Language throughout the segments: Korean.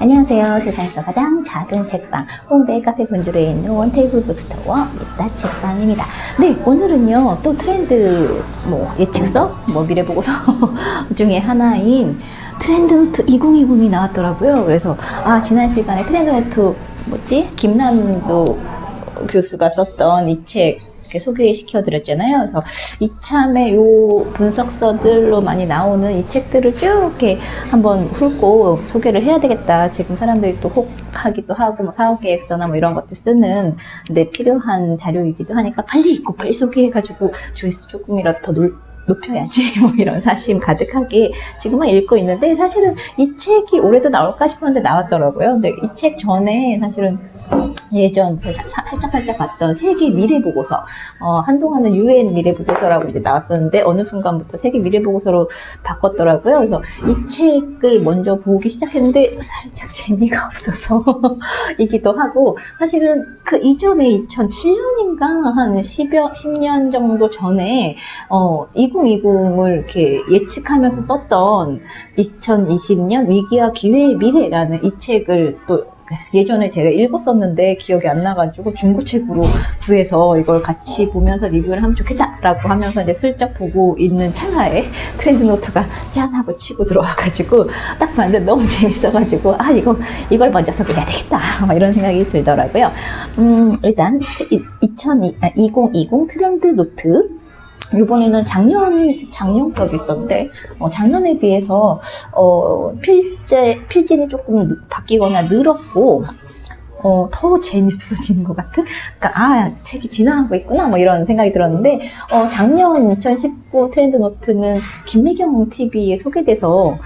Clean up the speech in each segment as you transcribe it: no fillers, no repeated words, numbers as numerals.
안녕하세요. 세상에서 가장 작은 책방 홍대 카페 본주로에 있는 원테이블 북스토어 이따 책방입니다. 네, 오늘은요 또 트렌드 예측서 미래 보고서 중에 하나인 트렌드노트 2020이 나왔더라고요. 그래서 지난 시간에 트렌드노트 김난도 교수가 썼던 이 책 소개시켜 드렸잖아요. 그래서 이참에 요 분석서들로 많이 나오는 이 책들을 쭉 이렇게 한번 훑고 소개를 해야 되겠다. 지금 사람들이 또 혹하기도 하고 사업계획서나 이런 것들 쓰는 데 필요한 자료이기도 하니까 빨리 읽고 빨리 소개해가지고 조회수 조금이라도 더 높여야지 이런 사심 가득하게 지금은 읽고 있는데, 사실은 이 책이 올해도 나올까 싶었는데 나왔더라고요. 근데 이 책 전에 사실은 예전부터 살짝 봤던 세계 미래 보고서, 한동안은 UN 미래 보고서라고 이제 나왔었는데 어느 순간부터 세계 미래 보고서로 바꿨더라고요. 그래서 이 책을 먼저 보기 시작했는데 살짝 재미가 없어서 이기도 하고, 사실은 그 이전에 2007년인가 한 10년 정도 전에 2020을 이렇게 예측하면서 썼던 2020년 위기와 기회의 미래라는 이 책을 또 예전에 제가 읽었었는데 기억이 안 나가지고 중고책으로 구해서 이걸 같이 보면서 리뷰를 하면 좋겠다라고 하면서 이제 슬쩍 보고 있는 찰나에 트렌드노트가 짠 하고 치고 들어와가지고 딱 봤는데 너무 재밌어가지고 이걸 먼저 소개해야 되겠다 이런 생각이 들더라고요. 일단 2020 트렌드노트 이번에는 작년 거도 있었는데, 작년에 비해서, 필진이 조금 바뀌거나 늘었고, 더 재밌어지는 것 같은? 그러니까, 책이 지나가고 있구나, 이런 생각이 들었는데, 작년 2019 트렌드 노트는 김미경 TV에 소개돼서,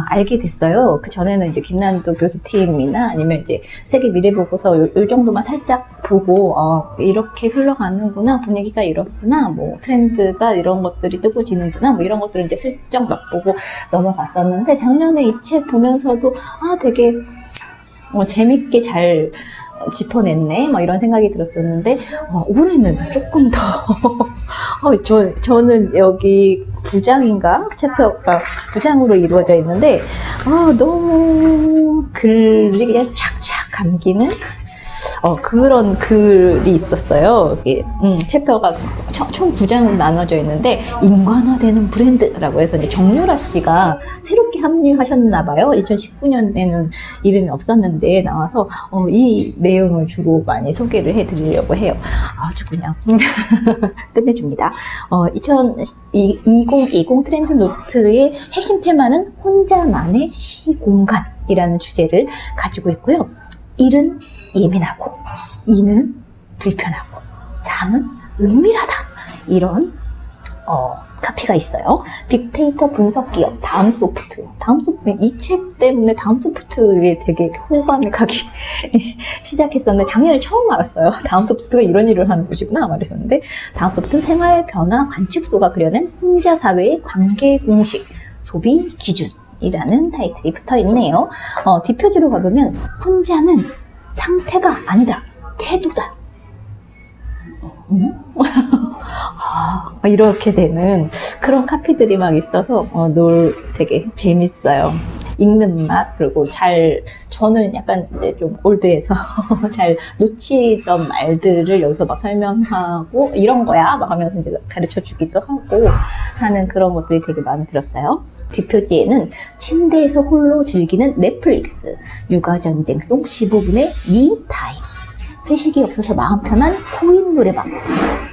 알게 됐어요. 그 전에는 이제 김난도 교수팀이나 아니면 이제 세계 미래보고서 요 정도만 살짝 보고, 이렇게 흘러가는구나, 분위기가 이렇구나, 트렌드가 이런 것들이 뜨고 지는구나, 이런 것들을 이제 슬쩍 맛보고 넘어갔었는데, 작년에 이 책 보면서도, 되게, 재밌게 잘 짚어냈네 이런 생각이 들었었는데, 올해는 조금 더 저는 여기 9장인가 챕터가 9장으로 이루어져 있는데 너무 글이 그냥 착착 감기는 그런 글이 있었어요. 챕터가 총 9장으로 나눠져 있는데, 인간화되는 브랜드라고 해서 이제 정유라 씨가 새롭게 합류하셨나봐요. 2019년에는 이름이 없었는데 나와서 이 내용을 주로 많이 소개를 해드리려고 해요. 아주 그냥 끝내줍니다. 2020 트렌드 노트의 핵심 테마는 혼자만의 시공간이라는 주제를 가지고 있고요. 1은 예민하고, 2는 불편하고, 3은 은밀하다. 이런 카피가 있어요. 빅데이터 분석 기업 다음소프트. 이 책 때문에 다음소프트에 되게 호감이 가기 시작했었는데, 작년에 처음 알았어요. 다음소프트가 이런 일을 하는 곳이구나 말했었는데, 다음소프트 생활 변화 관측소가 그려낸 혼자 사회의 관계 공식, 소비 기준 이라는 타이틀이 붙어 있네요. 뒷표지로 가보면 혼자는 상태가 아니다, 태도다. 이렇게 되는 그런 카피들이 막 있어서 되게 재밌어요. 읽는 맛, 그리고 저는 약간 이제 좀 올드해서 잘 놓치던 말들을 여기서 막 설명하고 이런 거야 막 하면서 이제 가르쳐 주기도 하고 하는 그런 것들이 되게 마음에 들었어요. 뒷표지에는 침대에서 홀로 즐기는 넷플릭스, 육아전쟁 속 15분의 미타임, 회식이 없어서 마음 편한 코인 노래방,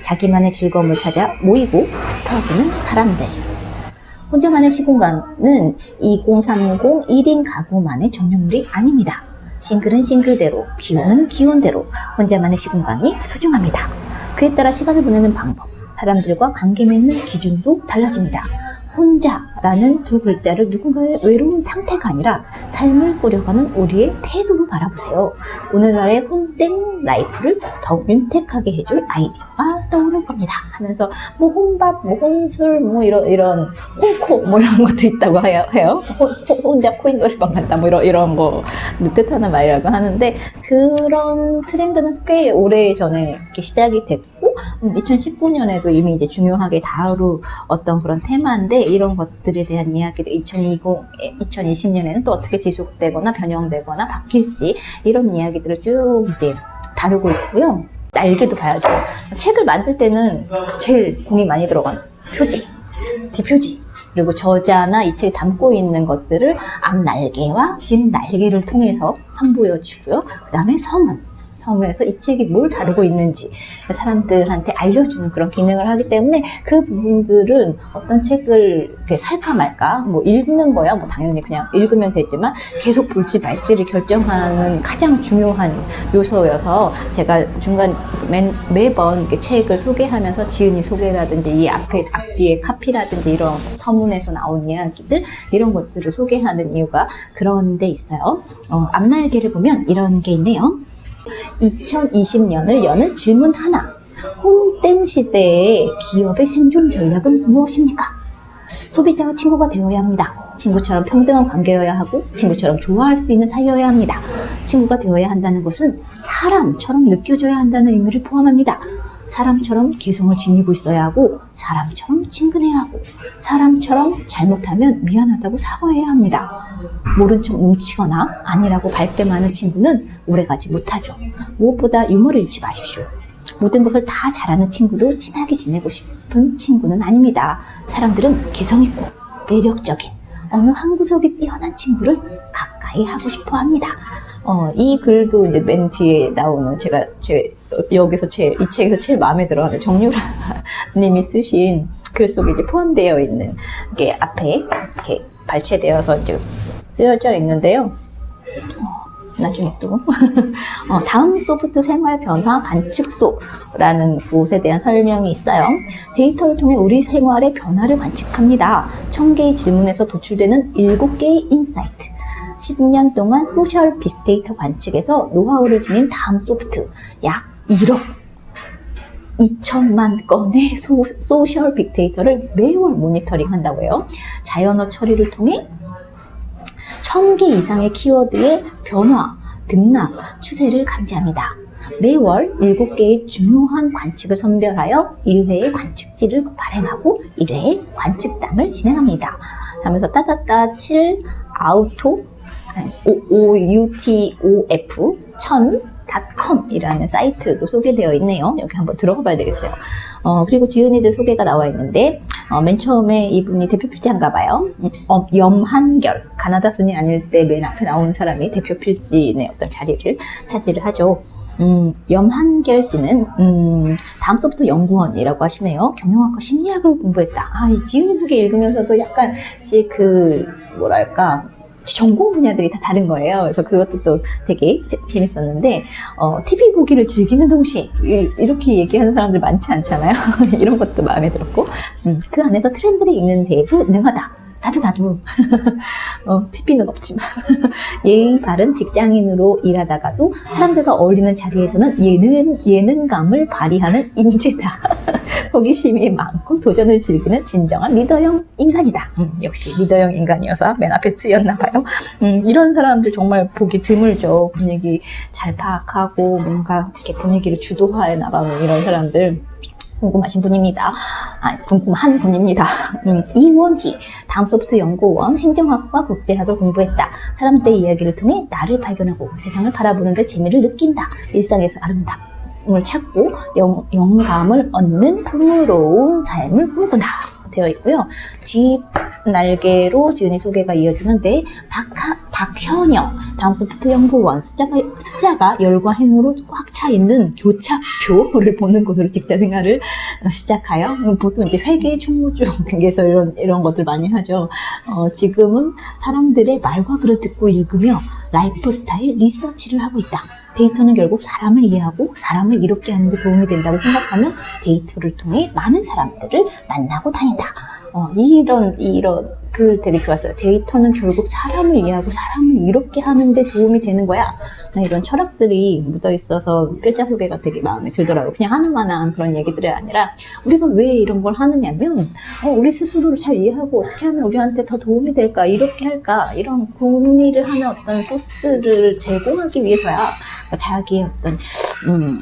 자기만의 즐거움을 찾아 모이고 흩어지는 사람들. 혼자만의 시공간은 2030 1인 가구만의 전유물이 아닙니다. 싱글은 싱글대로, 기혼은 기혼대로 혼자만의 시공간이 소중합니다. 그에 따라 시간을 보내는 방법, 사람들과 관계 맺는 기준도 달라집니다. 혼자라는 두 글자를 누군가의 외로운 상태가 아니라 삶을 꾸려가는 우리의 태도로 바라보세요. 오늘날의 혼땡 라이프를 더욱 윤택하게 해줄 아이디어가 떠오를 겁니다. 하면서 혼밥, 혼술, 이런 혼코 이런 것도 있다고 해요. 혼자 코인 노래방 간다 이런 거를 뜻하는 말이라고 하는데, 그런 트렌드는 꽤 오래 전에 이렇게 시작이 됐고 2019년에도 이미 이제 중요하게 다루었던 그런 테마인데, 이런 것들 것들에 대한 이야기를 2020년에는 또 어떻게 지속되거나 변형되거나 바뀔지 이런 이야기들을 쭉 이제 다루고 있고요. 날개도 봐야죠. 책을 만들 때는 제일 공이 많이 들어간 표지, 뒷표지, 그리고 저자나 이 책에 담고 있는 것들을 앞날개와 뒷날개를 통해서 선보여주고요. 그 다음에 서문에서 이 책이 뭘 다루고 있는지 사람들한테 알려주는 그런 기능을 하기 때문에 그 부분들은 어떤 책을 이렇게 살까 말까 뭐 읽는 거야 뭐 당연히 그냥 읽으면 되지만 계속 볼지 말지를 결정하는 가장 중요한 요소여서 제가 중간 매번 이렇게 책을 소개하면서 지은이 소개라든지 이 앞뒤에 카피라든지 이런 서문에서 나온 이야기들 이런 것들을 소개하는 이유가 그런 데 있어요. 앞날개를 보면 이런 게 있네요. 2020년을 여는 질문 하나. 홈땡 시대의 기업의 생존 전략은 무엇입니까? 소비자와 친구가 되어야 합니다. 친구처럼 평등한 관계여야 하고 친구처럼 좋아할 수 있는 사이여야 합니다. 친구가 되어야 한다는 것은 사람처럼 느껴져야 한다는 의미를 포함합니다. 사람처럼 개성을 지니고 있어야 하고 사람처럼 친근해야 하고 사람처럼 잘못하면 미안하다고 사과해야 합니다. 모른 척 뭉치거나 아니라고 발뺌하는 친구는 오래가지 못하죠. 무엇보다 유머를 잃지 마십시오. 모든 것을 다 잘하는 친구도 친하게 지내고 싶은 친구는 아닙니다. 사람들은 개성있고 매력적인 어느 한 구석이 뛰어난 친구를 가까이 하고 싶어 합니다. 이 글도 이제 맨 뒤에 나오는 제가 여기서 이 책에서 제일 마음에 들어하는 정유라 님이 쓰신 글 속에 이제 포함되어 있는 게 앞에 이렇게 발췌되어서 이제 쓰여져 있는데요. 나중에 또 다음 소프트 생활 변화 관측소라는 곳에 대한 설명이 있어요. 데이터를 통해 우리 생활의 변화를 관측합니다. 1000개의 질문에서 도출되는 7개의 인사이트. 10년 동안 소셜 빅데이터 관측에서 노하우를 지닌 다음 소프트 약 1억 2천만 건의 소셜 빅데이터를 매월 모니터링 한다고 해요. 자연어 처리를 통해 1000개 이상의 키워드의 변화, 등락, 추세를 감지합니다. 매월 7개의 중요한 관측을 선별하여 1회의 관측지를 발행하고 1회의 관측당을 진행합니다. 하면서 따따따 7 아우토 OUTOF 1000.com 이라는 사이트도 소개되어 있네요. 여기 한번 들어가 봐야 되겠어요. 그리고 지은이들 소개가 나와 있는데 맨 처음에 이분이 대표 필지한가 봐요. 염한결 가나다 순이 아닐 때 맨 앞에 나오는 사람이 대표 필지의 어떤 자리를 차지를 하죠. 염한결 씨는 다음 소프트 연구원이라고 하시네요. 경영학과 심리학을 공부했다. 이 지은이 소개 읽으면서도 약간씩 뭐랄까 전공 분야들이 다 다른 거예요. 그래서 그것도 또 되게 재밌었는데 TV 보기를 즐기는 동시에 이렇게 얘기하는 사람들 많지 않잖아요. 이런 것도 마음에 들었고 그 안에서 트렌드를 읽는 데에도 능하다. 나도 TV는 없지만 예의 바른 직장인으로 일하다가도 사람들과 어울리는 자리에서는 예능감을 발휘하는 인재다. 호기심이 많고 도전을 즐기는 진정한 리더형 인간이다. 역시 리더형 인간이어서 맨 앞에 쓰였나 봐요. 이런 사람들 정말 보기 드물죠. 분위기 잘 파악하고 뭔가 이렇게 분위기를 주도해 나가는 이런 사람들. 궁금한 분입니다. 이원희, 다음 소프트 연구원, 행정학과 국제학을 공부했다. 사람들의 이야기를 통해 나를 발견하고 세상을 바라보는 데 재미를 느낀다. 일상에서 아름다움을 찾고 영감을 얻는 풍요로운 삶을 꿈꾼다. 되어 있고요. 뒷 날개로 지은이 소개가 이어지는데 박현영 다음 소프트 연구원 숫자가 열과 행으로 꽉 차 있는 교차표를 보는 곳으로 직장 생활을 시작하여 보통 이제 회계 총무 쪽에서 이런 것들 많이 하죠. 지금은 사람들의 말과 글을 듣고 읽으며 라이프 스타일 리서치를 하고 있다. 데이터는 결국 사람을 이해하고 사람을 이롭게 하는 데 도움이 된다고 생각하며 데이터를 통해 많은 사람들을 만나고 다닌다. 이런 글 되게 좋았어요. 데이터는 결국 사람을 이해하고 사람을 이롭게 하는데 도움이 되는 거야. 이런 철학들이 묻어 있어서 글자 소개가 되게 마음에 들더라고요. 그냥 하나만한 그런 얘기들이 아니라 우리가 왜 이런 걸 하느냐면 우리 스스로를 잘 이해하고 어떻게 하면 우리한테 더 도움이 될까, 이렇게 할까, 이런 궁리를 하는 어떤 소스를 제공하기 위해서야. 그러니까 자기의 어떤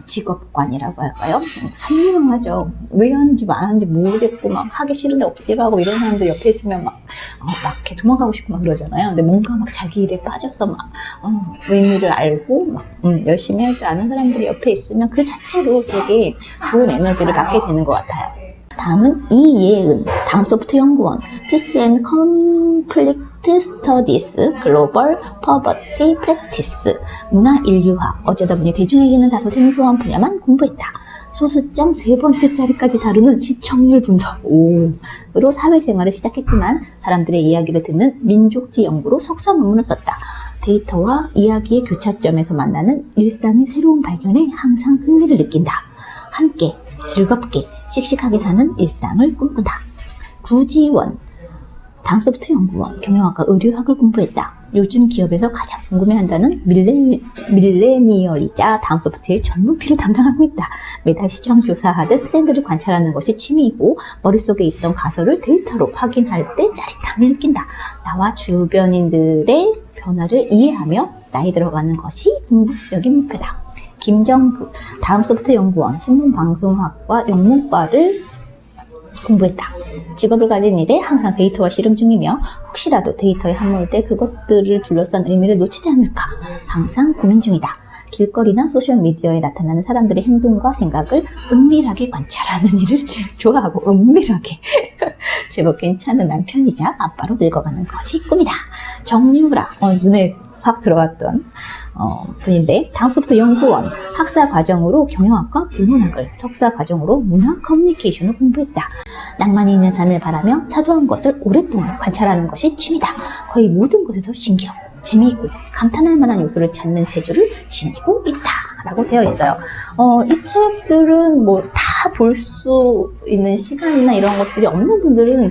직업관이라고 할까요? 선명하죠. 왜 하는지 안 하는지 모르겠고 막 하기 싫은데 억지로 하고 이런 사람들 옆에 있으면 막 이렇게 도망가고 싶고 막 그러잖아요. 근데 뭔가 막 자기 일에 빠져서 막 의미를 알고 막 열심히 할 줄 아는 사람들이 옆에 있으면 그 자체로 되게 좋은 에너지를 받게 되는 것 같아요. 다음은 이예은, 다음 소프트 연구원, Peace and Conflict Studies, Global Poverty Practice, 문화 인류학. 어쩌다 보니 대중에게는 다소 생소한 분야만 공부했다. 소수점 3번째짜리까지 다루는 시청률 분석으로 사회생활을 시작했지만 사람들의 이야기를 듣는 민족지 연구로 석사 논문을 썼다. 데이터와 이야기의 교차점에서 만나는 일상의 새로운 발견에 항상 흥미를 느낀다. 함께 즐겁게 씩씩하게 사는 일상을 꿈꾼다. 구지원, 다음 소프트 연구원, 경영학과 의료학을 공부했다. 요즘 기업에서 가장 궁금해한다는 밀레니얼이자 다음 소프트의 젊은 피를 담당하고 있다. 매달 시장 조사하듯 트렌드를 관찰하는 것이 취미이고 머릿속에 있던 가설을 데이터로 확인할 때 짜릿함을 느낀다. 나와 주변인들의 변화를 이해하며 나이 들어가는 것이 궁극적인 목표다. 김정구, 다음 소프트 연구원, 신문방송학과 영문과를 공부했다. 직업을 가진 일에 항상 데이터와 씨름 중이며 혹시라도 데이터에 함몰돼 그것들을 둘러싼 의미를 놓치지 않을까 항상 고민 중이다. 길거리나 소셜미디어에 나타나는 사람들의 행동과 생각을 은밀하게 관찰하는 일을 좋아하고 은밀하게 제법 괜찮은 남편이자 아빠로 늙어가는 것이 꿈이다. 정유라, 눈에 확 들어왔던 분인데 다음 소프트 연구원, 학사 과정으로 경영학과 불문학을, 석사 과정으로 문화 커뮤니케이션을 공부했다. 낭만이 있는 삶을 바라며 사소한 것을 오랫동안 관찰하는 것이 취미다. 거의 모든 것에서 신기하고 재미있고 감탄할 만한 요소를 찾는 재주를 지니고 있다 라고 되어 있어요. 이 책들은 뭐 다 볼 수 있는 시간이나 이런 것들이 없는 분들은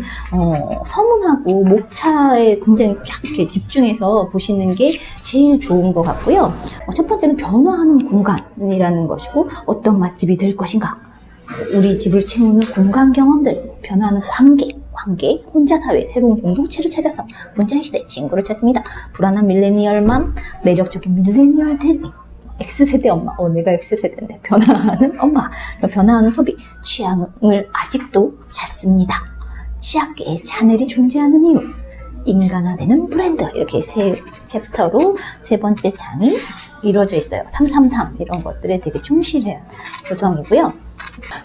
서문하고 목차에 굉장히 쫙 이렇게 집중해서 보시는 게 제일 좋은 것 같고요. 첫 번째는 변화하는 공간이라는 것이고 어떤 맛집이 될 것인가, 우리 집을 채우는 공간 경험들, 변화하는 관계, 혼자 사회, 새로운 공동체를 찾아서 문자의 시대 친구를 찾습니다. 불안한 밀레니얼맘, 매력적인 밀레니얼 대리, X세대 엄마, 내가 X세대인데 변화하는 엄마, 변화하는 소비, 취향을 아직도 찾습니다. 치약계에 샤넬이 존재하는 이유, 인간화되는 브랜드, 이렇게 세 챕터로 세 번째 장이 이루어져 있어요. 333 이런 것들에 되게 충실한 구성이고요.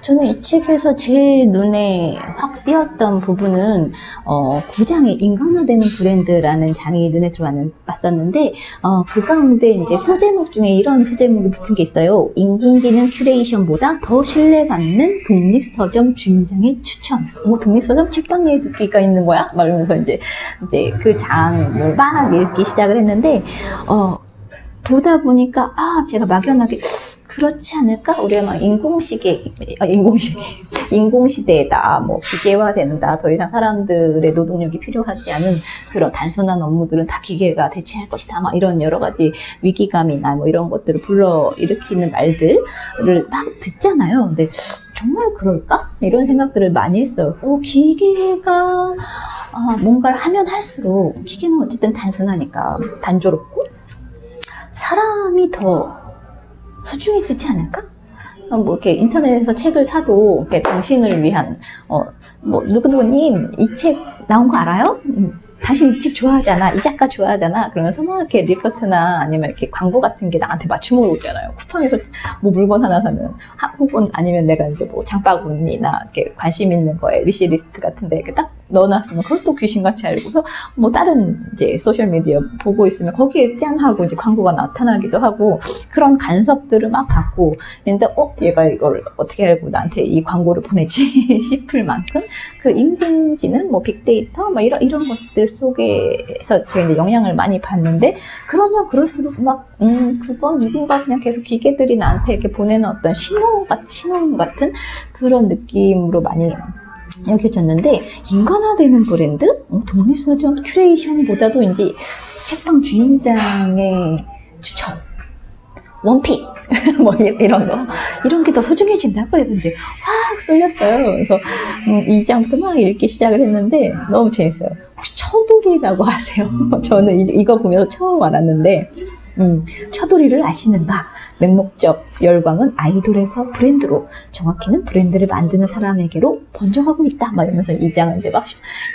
저는 이 책에서 제일 눈에 확 띄었던 부분은 9장의 인간화되는 브랜드라는 장이 눈에 들어왔었는데 그 가운데 이제 소제목 중에 이런 소제목이 붙은 게 있어요. 인공지능 큐레이션보다 더 신뢰받는 독립서점 주인장의 추천. 독립서점 책방 얘기가 있는 거야? 막 이러면서 이제 그 장을 막 읽기 시작을 했는데 보다 보니까 제가 막연하게 그렇지 않을까? 우리가 막 인공시대에다 뭐 기계화된다, 더 이상 사람들의 노동력이 필요하지 않은 그런 단순한 업무들은 다 기계가 대체할 것이다, 막 이런 여러 가지 위기감이나 뭐 이런 것들을 불러일으키는 말들을 막 듣잖아요. 근데 정말 그럴까? 이런 생각들을 많이 했어요. 기계가 뭔가를 하면 할수록 기계는 어쨌든 단순하니까 단조롭고 사람이 더 소중해지지 않을까? 뭐 이렇게 인터넷에서 책을 사도 이렇게 당신을 위한 누구누구님 이 책 나온 거 알아요? 당신 이 책 좋아하잖아, 이 작가 좋아하잖아, 그러면서 막 이렇게 리포트나 아니면 이렇게 광고 같은 게 나한테 맞춤으로 오잖아요. 쿠팡에서 뭐 물건 하나 사면 혹은 아니면 내가 이제 뭐 장바구니나 이렇게 관심 있는 거에 위시리스트 같은데 이렇게 딱 넣어놨으면 그걸 또 귀신같이 알고서 뭐 다른 이제 소셜미디어 보고 있으면 거기에 짠 하고 이제 광고가 나타나기도 하고, 그런 간섭들을 막 받고 있는데 얘가 이걸 어떻게 알고 나한테 이 광고를 보내지 싶을 만큼 그 인공지능, 뭐 빅데이터, 뭐 이런 것들 속에서 제가 이제 영향을 많이 받는데, 그러면 그럴수록 막 그건 누군가 그냥 계속 기계들이 나한테 이렇게 보내는 어떤 신호 같은 그런 느낌으로 많이 여겨졌는데, 인간화되는 브랜드? 독립서점 큐레이션보다도 이제 책방 주인장의 추천, 원픽, 뭐 이런 거, 이런 게 더 소중해진다고 해서 이제 확 쏠렸어요. 그래서 이 장부터 막 읽기 시작을 했는데 너무 재밌어요. 혹시 처돌이라고 아세요? 저는 이거 보면서 처음 알았는데, 처돌이를 아시는가? 맹목적 열광은 아이돌에서 브랜드로, 정확히는 브랜드를 만드는 사람에게로 번져가고 있다. 막 이러면서 이 장을 이제 막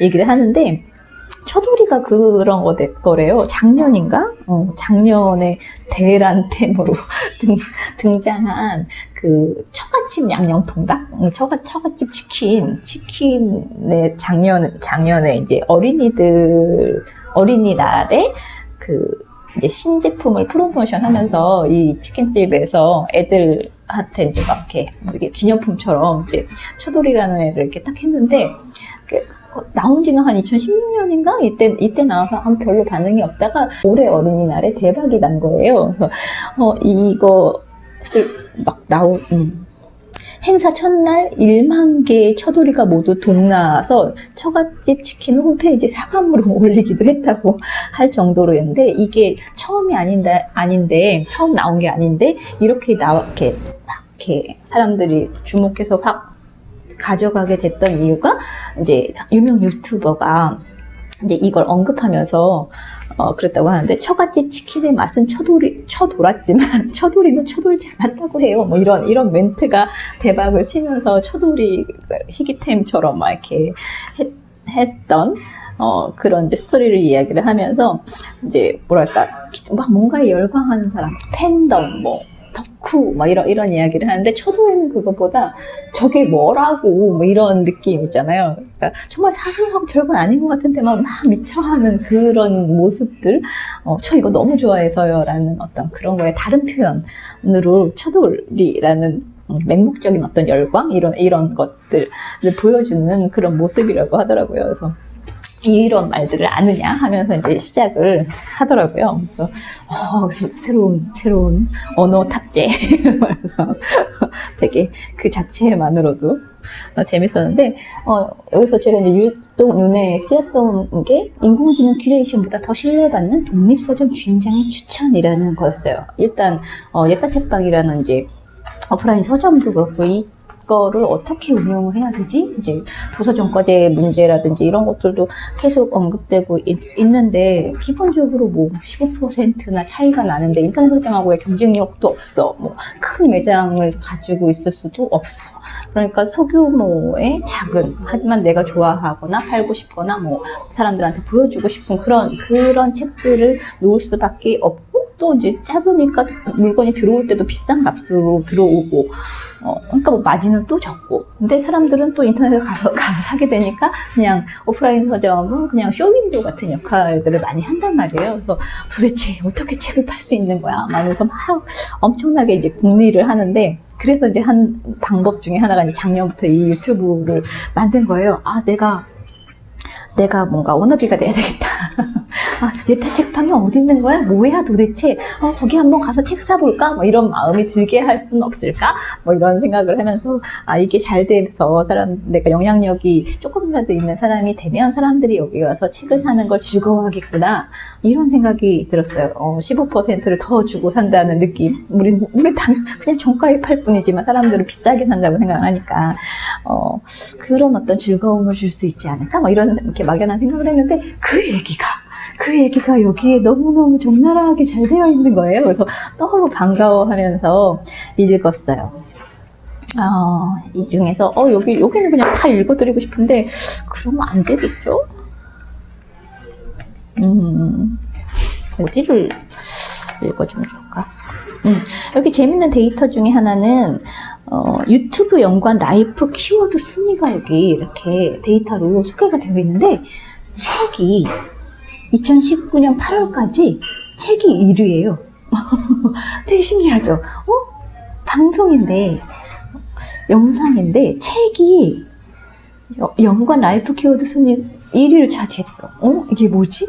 얘기를 하는데, 처돌이가 그런 거래요. 작년인가? 작년에 대란템으로 등장한 그 처갓집 양념통닭? 처갓집 치킨의 작년에 이제 어린이날에 그 이제 신제품을 프로모션 하면서 이 치킨집에서 애들한테 이제 막 이렇게 기념품처럼 이제 처돌이라는 애를 이렇게 딱 했는데, 나온 지는 한 2016년인가? 이때 나와서 별로 반응이 없다가 올해 어린이날에 대박이 난 거예요. 그래서, 이것을 막 행사 첫날 1만 개의 처돌이가 모두 동나와서 처갓집 치킨 홈페이지 사과물을 올리기도 했다고 할 정도로였는데, 이게 처음이 아닌데, 처음 나온 게 아닌데, 이렇게 사람들이 주목해서 확 가져가게 됐던 이유가, 이제 유명 유튜버가 이제 이걸 언급하면서 그랬다고 하는데, 처갓집 치킨의 맛은 처돌았지만 처돌이는 처돌 잘 맞다고 해요. 뭐 이런 멘트가 대박을 치면서 처돌이 희귀템처럼 막 이렇게 했던 그런 이제 스토리를 이야기를 하면서, 이제 뭐랄까, 막 뭔가에 열광하는 사람, 팬덤, 뭐 덕후, 막 이런 이야기를 하는데, 처돌이는 그것보다 저게 뭐라고, 뭐 이런 느낌이잖아요. 그러니까 정말 사소하고 별건 아닌 것 같은데 막 미쳐하는 그런 모습들, 저 이거 너무 좋아해서요 라는 어떤 그런 거에 다른 표현으로 처돌이라는 맹목적인 어떤 열광, 이런 것들을 보여주는 그런 모습이라고 하더라고요. 그래서 이런 말들을 아느냐 하면서 이제 시작을 하더라고요. 그래서 새로운 언어 탑재. 그래서 되게 그 자체만으로도 재밌었는데, 여기서 제가 이제 눈에 띄었던 게, 인공지능 큐레이션보다 더 신뢰받는 독립서점 주인장의 추천이라는 거였어요. 일단 예따 책방이라는 이제 오프라인 서점도 그렇고, 이거를 어떻게 운영을 해야 되지? 이제 도서정과제 문제라든지 이런 것들도 계속 언급되고 있는데, 기본적으로 뭐 15%나 차이가 나는데, 인터넷 서점하고의 경쟁력도 없어. 뭐 큰 매장을 가지고 있을 수도 없어. 그러니까 소규모의 작은, 하지만 내가 좋아하거나 팔고 싶거나 뭐 사람들한테 보여주고 싶은 그런 책들을 놓을 수밖에 없고, 또 이제 작으니까 물건이 들어올 때도 비싼 값으로 들어오고, 그러니까 뭐 마진은 또 적고. 근데 사람들은 또 인터넷에 가서 사게 되니까, 그냥 오프라인 서점은 그냥 쇼윈도 같은 역할들을 많이 한단 말이에요. 그래서 도대체 어떻게 책을 팔 수 있는 거야? 하면서 막 엄청나게 이제 궁리를 하는데, 그래서 이제 한 방법 중에 하나가 이제 작년부터 이 유튜브를 만든 거예요. 내가 뭔가 워너비가 돼야 되겠다. 예타 책방이 어디 있는 거야? 뭐야 도대체? 거기 한번 가서 책 사볼까? 뭐 이런 마음이 들게 할 수는 없을까? 뭐 이런 생각을 하면서, 이게 잘 돼서 내가 영향력이 조금이라도 있는 사람이 되면 사람들이 여기 가서 책을 사는 걸 즐거워하겠구나. 이런 생각이 들었어요. 15%를 더 주고 산다는 느낌. 우리 그냥 정가에 팔 뿐이지만 사람들은 비싸게 산다고 생각을 하니까, 그런 어떤 즐거움을 줄 수 있지 않을까? 뭐 이렇게 막연한 생각을 했는데, 그 얘기가 여기에 너무너무 적나라하게 잘 되어 있는 거예요. 그래서 너무 반가워하면서 읽었어요. 이 중에서 여기는 그냥 다 읽어드리고 싶은데, 그러면 안 되겠죠? 어디를 읽어주면 좋을까? 여기 재밌는 데이터 중에 하나는, 유튜브 연관 라이프 키워드 순위가 여기 이렇게 데이터로 소개가 되어 있는데, 책이 2019년 8월까지 책이 1위예요. 되게 신기하죠? 방송인데, 영상인데, 책이 연관 라이프 키워드 순위 1위를 차지했어. 이게 뭐지?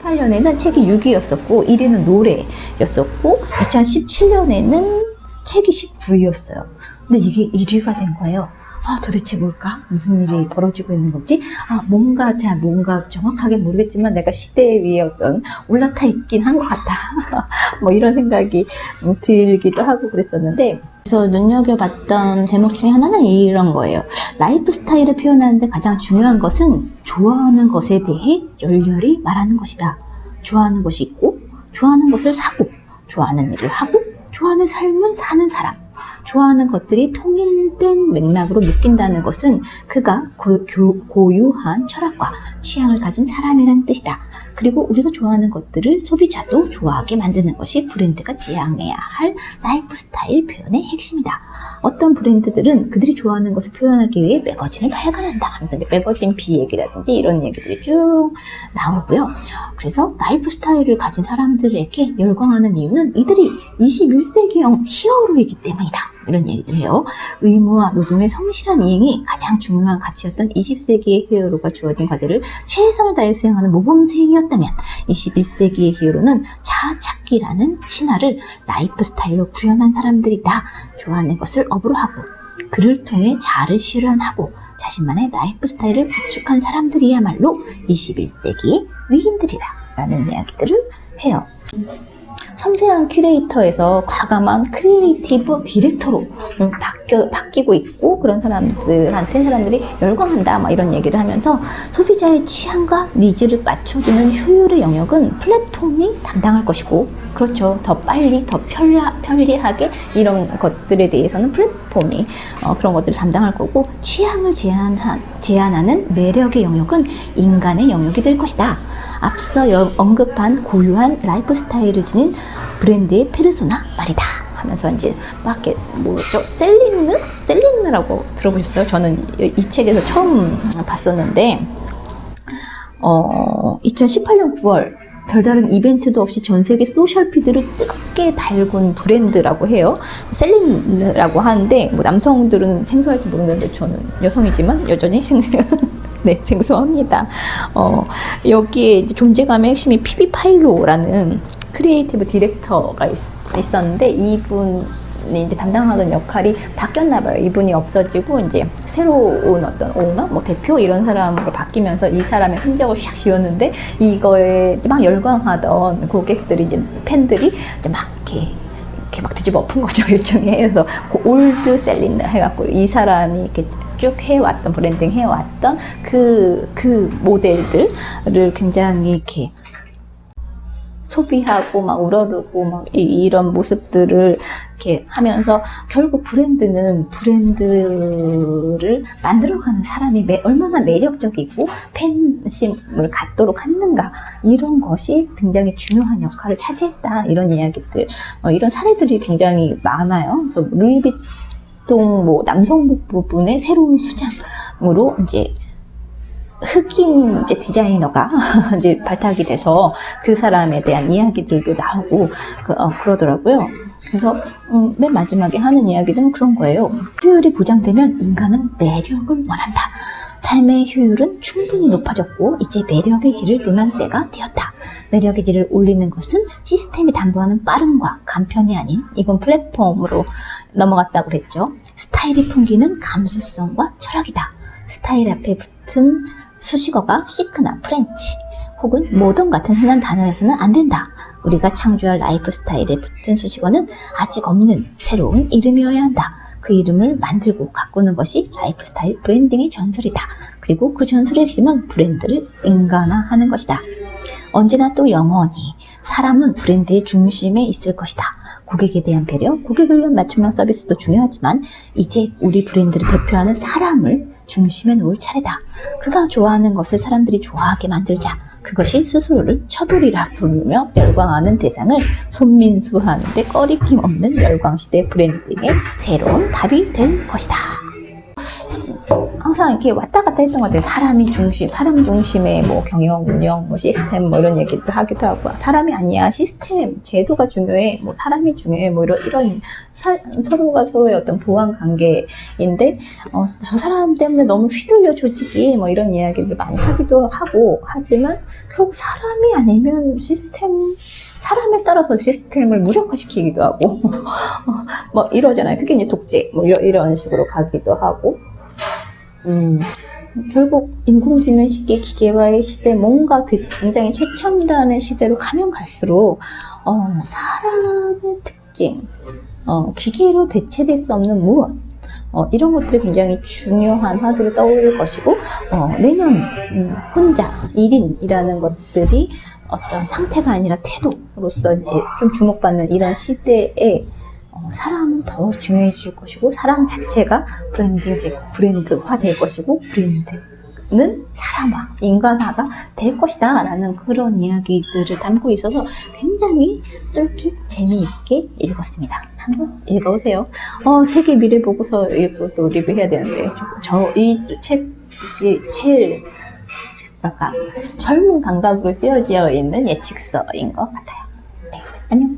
2018년에는 책이 6위였었고, 1위는 노래였었고, 2017년에는 책이 19위였어요. 근데 이게 1위가 된 거예요. 도대체 뭘까? 무슨 일이 벌어지고 있는 거지? 뭔가 정확하게 모르겠지만 내가 시대 위에 어떤 올라타 있긴 한 것 같다. 뭐 이런 생각이 들기도 하고 그랬었는데, 그래서 눈여겨봤던 대목 중에 하나는 이런 거예요. 라이프 스타일을 표현하는데 가장 중요한 것은 좋아하는 것에 대해 열렬히 말하는 것이다. 좋아하는 것이 있고, 좋아하는 것을 사고, 좋아하는 일을 하고, 좋아하는 삶을 사는 사람. 좋아하는 것들이 통일된 맥락으로 느낀다는 것은 그가 고유한 철학과 취향을 가진 사람이라는 뜻이다. 그리고 우리가 좋아하는 것들을 소비자도 좋아하게 만드는 것이 브랜드가 지향해야 할 라이프 스타일 표현의 핵심이다. 어떤 브랜드들은 그들이 좋아하는 것을 표현하기 위해 매거진을 발간한다 하면서 이제 매거진 비 얘기라든지 이런 얘기들이 쭉 나오고요. 그래서 라이프 스타일을 가진 사람들에게 열광하는 이유는 이들이 21세기형 히어로이기 때문이다. 이런 얘기들 해요. 의무와 노동의 성실한 이행이 가장 중요한 가치였던 20세기의 히어로가 주어진 과제를 최선을 다해 수행하는 모범생이었다면 21세기의 히어로는 자아찾기라는 신화를 라이프 스타일로 구현한 사람들이다. 좋아하는 것을 업으로 하고 그를 통해 자아를 실현하고 자신만의 라이프 스타일을 구축한 사람들이야말로 21세기의 위인들이다. 라는 이야기들을 해요. 섬세한 큐레이터에서 과감한 크리에이티브 디렉터로 바뀌고 있고 그런 사람들한테 사람들이 열광한다 막 이런 얘기를 하면서 소비자의 취향과 니즈를 맞춰주는 효율의 영역은 플랫폼이 담당할 것이고 그렇죠. 더 빨리 더 편리하게 이런 것들에 대해서는 플랫폼이 그런 것들을 담당할 거고 취향을 제한하는 매력의 영역은 인간의 영역이 될 것이다. 앞서 언급한 고유한 라이프 스타일을 지닌 브랜드의 페르소나 말이다 하면서 이제 막 이렇게 뭐죠? 셀린느라고 들어보셨어요? 저는 이 책에서 처음 봤었는데 2018년 9월 별다른 이벤트도 없이 전 세계 소셜 피드를 뜨겁게 달군 브랜드라고 해요. 셀린느라고 하는데 뭐 남성들은 생소할지 모르는데 저는 여성이지만 여전히 네, 생소합니다. 여기에 이제 존재감의 핵심이 피비 파일로라는 크리에이티브 디렉터가 있었는데 이분이 이제 담당하던 역할이 바뀌었나 봐요. 이분이 없어지고 이제 새로운 어떤 오너, 뭐 대표 이런 사람으로 바뀌면서 이 사람의 흔적을 샥 지웠는데 이거에 막 열광하던 고객들이 이제 팬들이 이제 막 이렇게 막 뒤집어 엎은 거죠, 일종의. 그래서 그 올드 셀린느 해갖고 이 사람이 이렇게 쭉 해왔던 브랜딩 해왔던 그 모델들을 굉장히 이렇게 소비하고 막 우러르고 막 이런 모습들을 이렇게 하면서 결국 브랜드는 브랜드를 만들어가는 사람이 얼마나 매력적이고 팬심을 갖도록 하는가 이런 것이 굉장히 중요한 역할을 차지했다 이런 이야기들 이런 사례들이 굉장히 많아요. 그래서 루이비통 뭐 남성복 부분의 새로운 수장으로 이제 흑인 이제 디자이너가 이제 발탁이 돼서 그 사람에 대한 이야기들도 나오고 그러더라고요. 그래서 맨 마지막에 하는 이야기는 그런 거예요. 효율이 보장되면 인간은 매력을 원한다. 삶의 효율은 충분히 높아졌고 이제 매력의 질을 논할 때가 되었다. 매력의 질을 올리는 것은 시스템이 담보하는 빠름과 간편이 아닌 이건 플랫폼으로 넘어갔다고 그랬죠. 스타일이 풍기는 감수성과 철학이다. 스타일 앞에 붙은 수식어가 시크나 프렌치 혹은 모던 같은 흔한 단어에서는 안 된다. 우리가 창조할 라이프 스타일에 붙은 수식어는 아직 없는 새로운 이름이어야 한다. 그 이름을 만들고 가꾸는 것이 라이프 스타일 브랜딩의 전술이다. 그리고 그 전술의 핵심은 브랜드를 인간화하는 것이다. 언제나 또 영원히 사람은 브랜드의 중심에 있을 것이다. 고객에 대한 배려, 고객을 위한 맞춤형 서비스도 중요하지만 이제 우리 브랜드를 대표하는 사람을 중심에 놓을 차례다. 그가 좋아하는 것을 사람들이 좋아하게 만들자. 그것이 스스로를 처돌이라 부르며 열광하는 대상을 손민수하는 데 꺼리낌 없는 열광시대 브랜딩의 새로운 답이 될 것이다. 항상 이렇게 왔다 갔다 했던 것 같아요. 사람 중심의 뭐 경영, 운영, 뭐 시스템 뭐 이런 얘기를 하기도 하고 사람이 아니야 시스템, 제도가 중요해, 뭐 사람이 중요해, 뭐 이런 서로가 서로의 어떤 보완 관계인데 저 사람 때문에 너무 휘둘려 조직이 뭐 이런 이야기를 많이 하기도 하고 하지만 결국 사람이 아니면 사람에 따라서 시스템을 무력화시키기도 하고 뭐 이러잖아요. 그게 이제 독재 뭐 이런 식으로 가기도 하고 결국 인공지능 시대, 기계화의 시대, 뭔가 굉장히 최첨단의 시대로 가면 갈수록 사람의 특징, 기계로 대체될 수 없는 무엇, 이런 것들이 굉장히 중요한 화두로 떠오를 것이고, 내년 혼자 1인이라는 것들이 어떤 상태가 아니라 태도로서 이제 좀 주목받는 이런 시대에 사람은 더 중요해질 것이고, 사람 자체가 브랜드화 될 것이고, 브랜드는 사람화, 인간화가 될 것이다 라는 그런 이야기들을 담고 있어서 굉장히 쫄깃 재미있게 읽었습니다. 한번 읽어보세요. 세계 미래 보고서 읽고 또 리뷰해야 되는데, 이 책이 제일 뭐랄까 젊은 감각으로 쓰여져 있는 예측서인 것 같아요. 네, 안녕.